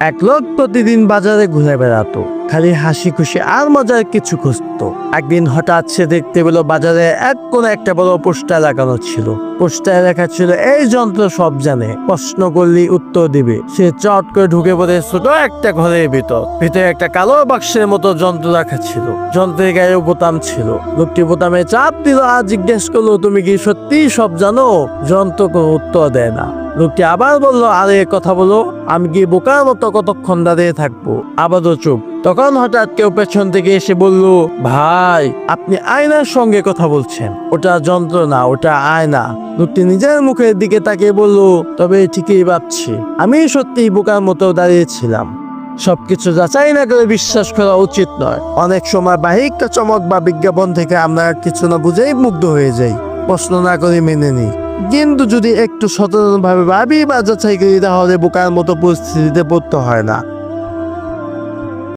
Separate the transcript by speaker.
Speaker 1: এক লোক প্রতিদিন বাজারে ঘুরে বেড়াতো, খালি হাসি খুশি আর মজার কিছু খুঁজতো। একদিন হঠাৎ সে দেখতে পেল বাজারে এক কোণে একটা বড় পোস্টার লাগানো ছিল। পোস্টারে লেখা ছিল, এই যন্ত্র সব জানে, প্রশ্ন করলেই উত্তর দিবে। সে চট করে ঢুকে পড়ে ছোট একটা ঘরের ভিতরে একটা কালো বাক্সের মতো যন্ত্র রাখা ছিল। যন্ত্রের গায়ে বোতাম ছিল। লোকটি বোতামে চাপ দিল আর জিজ্ঞেস করলো, তুমি কি সত্যি সব জানো? যন্ত্র কোনো উত্তর দেয় না। লোকটি আবার বলল, আরে কথা বলো, আমি কি বোকার মতো কতক্ষণ দাঁড়িয়ে থাকবো? আবারও চুপ। তখন হঠাৎ কেউ পেছন থেকে এসে বলল, ভাই আপনি আয়নার সঙ্গে কথা বলছেন। ওটা যন্ত্র না, ওটা আয়না। লোকটি নিজের মুখের দিকে তাকিয়ে বলল, তবে ঠিকই ভাবছি, আমি সত্যিই বোকার মতো দাঁড়িয়েছিলাম। সবকিছু যাচাই না করে বিশ্বাস করা উচিত নয়। অনেক সময় বাহ্যিক চমক বা বিজ্ঞাপন থেকে আমরা কিছু না বুঝেই মুগ্ধ হয়ে যাই, প্রশ্ন না করে মেনে নিই। কিন্তু যদি একটু সচেতনভাবে ভাবি বা যাচাই করি, তাহলে বোকার মতো পরিস্থিতিতে পড়তে হয় না।